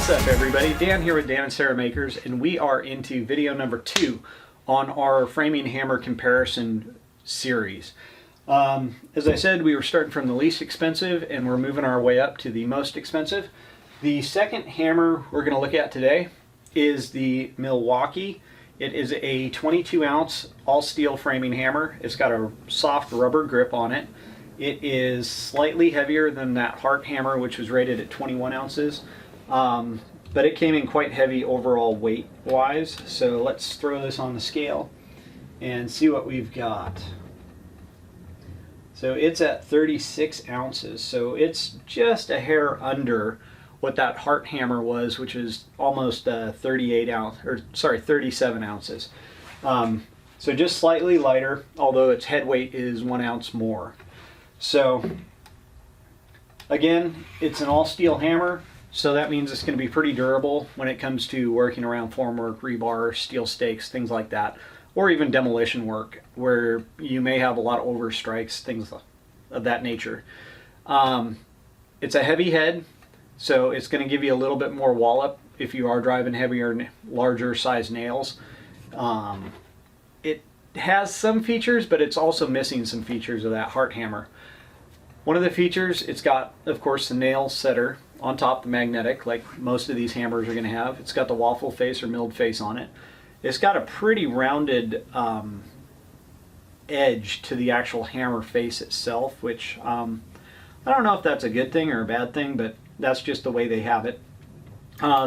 What's up, everybody? Dan here with Dan and Sarah Makers, and we are into video number 2 on our framing hammer comparison series. As I said, we were starting from the least expensive and we're moving our way up to the most expensive. The second hammer we're going to look at today is the Milwaukee. It is a 22-ounce all-steel framing hammer. It's got a soft rubber grip on it. It is slightly heavier than that Hart hammer, which was rated at 21 ounces. But it came in quite heavy overall weight-wise. So let's throw this on the scale and see what we've got. So it's at 36 ounces. So it's just a hair under what that Hart hammer was, which is almost 37 ounces. So just slightly lighter, although its head weight is 1 ounce more. So again, it's an all steel hammer, so that means it's going to be pretty durable when it comes to working around formwork, rebar, steel stakes, things like that, or even demolition work where you may have a lot of overstrikes, things of that nature. It's a heavy head, so it's going to give you a little bit more wallop if you are driving heavier, larger size nails. It has some features, but it's also missing some features of that Hart hammer. One of the features, it's got, of course, the nail setter on top, the magnetic, like most of these hammers are going to have. It's got the waffle face or milled face on it. It's got a pretty rounded edge to the actual hammer face itself, which I don't know if that's a good thing or a bad thing, but that's just the way they have it.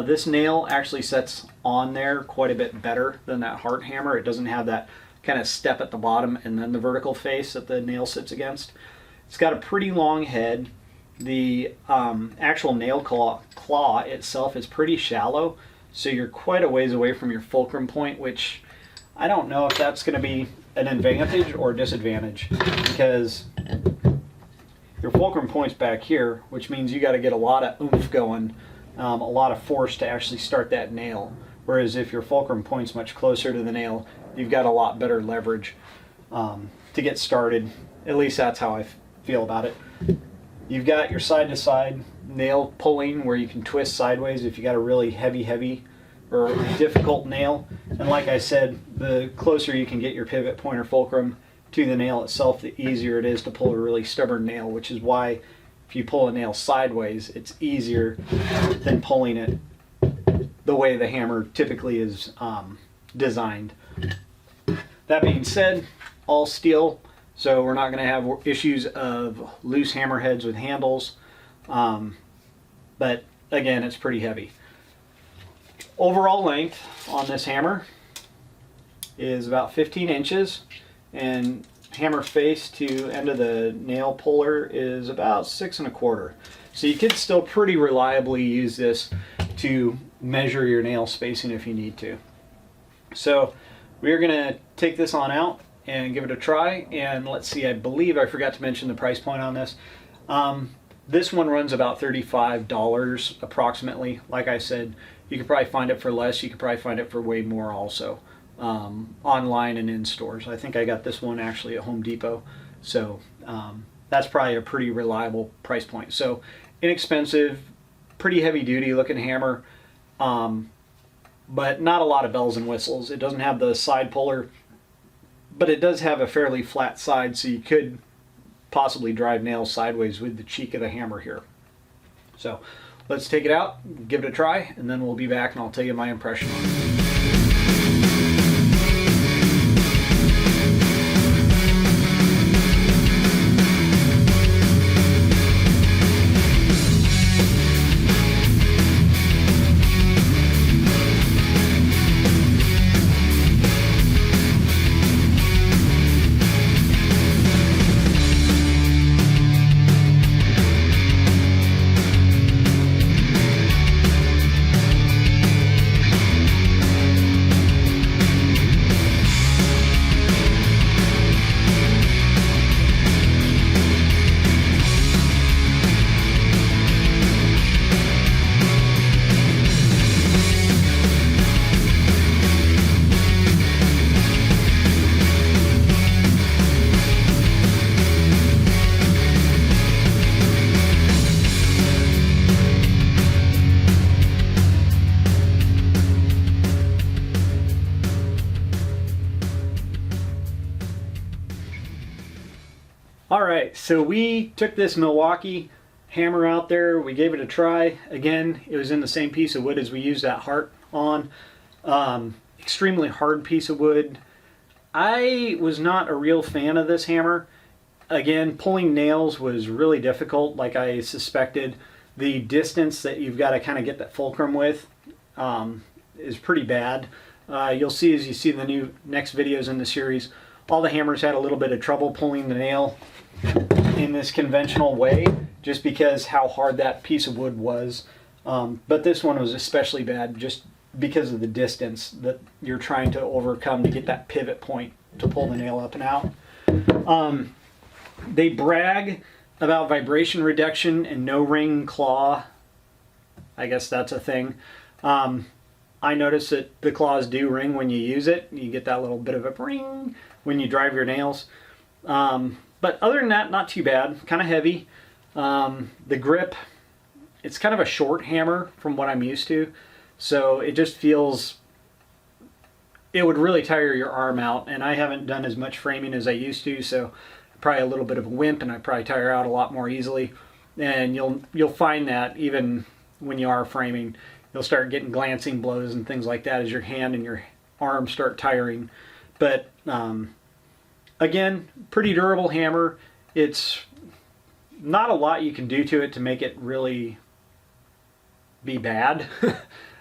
This nail actually sets on there quite a bit better than that Hart hammer. It doesn't have that kind of step at the bottom and then the vertical face that the nail sits against. It's got a pretty long head. The actual nail claw itself is pretty shallow, so you're quite a ways away from your fulcrum point, which I don't know if that's going to be an advantage or disadvantage, because your fulcrum point's back here, which means you got to get a lot of oomph going, a lot of force to actually start that nail. Whereas if your fulcrum point's much closer to the nail, you've got a lot better leverage to get started. At least that's how I feel about it. You've got your side-to-side nail pulling where you can twist sideways if you got a really heavy or difficult nail. And like I said, the closer you can get your pivot point or fulcrum to the nail itself, the easier it is to pull a really stubborn nail, which is why if you pull a nail sideways, it's easier than pulling it the way the hammer typically is designed. That being said, all steel, so we're not going to have issues of loose hammer heads with handles, but again, it's pretty heavy. Overall length on this hammer is about 15 inches, and hammer face to end of the nail puller is about 6 1/4. So you could still pretty reliably use this to measure your nail spacing if you need to. So we're going to take this on out and give it a try, and let's see, I believe I forgot to mention the price point on this. This one runs about $35 approximately. Like I said, you could probably find it for less. You could probably find it for way more also, online and in stores. I think I got this one actually at Home Depot, so that's probably a pretty reliable price point. So inexpensive, pretty heavy duty looking hammer, but not a lot of bells and whistles. It doesn't have the side puller, but it does have a fairly flat side, so you could possibly drive nails sideways with the cheek of the hammer here. So let's take it out, give it a try, and then we'll be back and I'll tell you my impression on it. All right, so we took this Milwaukee hammer out there. We gave it a try. Again, it was in the same piece of wood as we used that heart on. Extremely hard piece of wood. I was not a real fan of this hammer. Again, pulling nails was really difficult, like I suspected. The distance that you've got to kind of get that fulcrum with is pretty bad. You'll see as you see the next videos in the series, all the hammers had a little bit of trouble pulling the nail in this conventional way, just because how hard that piece of wood was. But this one was especially bad just because of the distance that you're trying to overcome to get that pivot point to pull the nail up and out. They brag about vibration reduction and no ring claw. I guess that's a thing. I notice that the claws do ring when you use it. You get that little bit of a ring when you drive your nails. But other than that, not too bad. Kind of heavy. The grip, it's kind of a short hammer from what I'm used to. So it just feels, it would really tire your arm out. And I haven't done as much framing as I used to, so probably a little bit of a wimp, and I probably tire out a lot more easily. And you'll find that even when you are framing, you'll start getting glancing blows and things like that as your hand and your arm start tiring. But again, pretty durable hammer. It's not a lot you can do to it to make it really be bad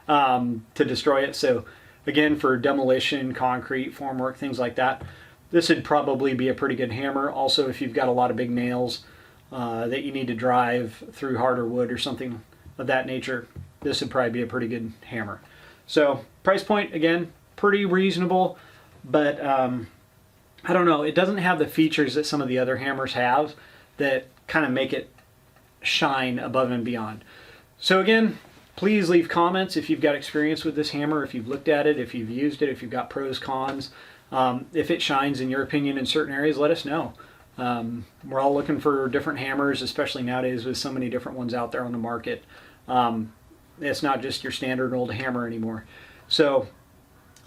to destroy it. So again, for demolition, concrete, formwork, things like that, this would probably be a pretty good hammer. Also, if you've got a lot of big nails that you need to drive through harder wood or something of that nature, this would probably be a pretty good hammer. So price point, again, pretty reasonable, but I don't know, it doesn't have the features that some of the other hammers have that kind of make it shine above and beyond. So again, please leave comments if you've got experience with this hammer, if you've looked at it, if you've used it, if you've got pros, cons. If it shines in your opinion in certain areas, let us know. We're all looking for different hammers, especially nowadays with so many different ones out there on the market. It's not just your standard old hammer anymore. So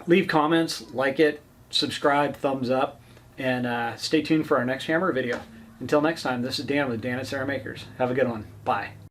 leave comments, like it, subscribe, thumbs up, and stay tuned for our next hammer video. Until next time, this is Dan with Dan and Sarah Makers. Have a good one. Bye.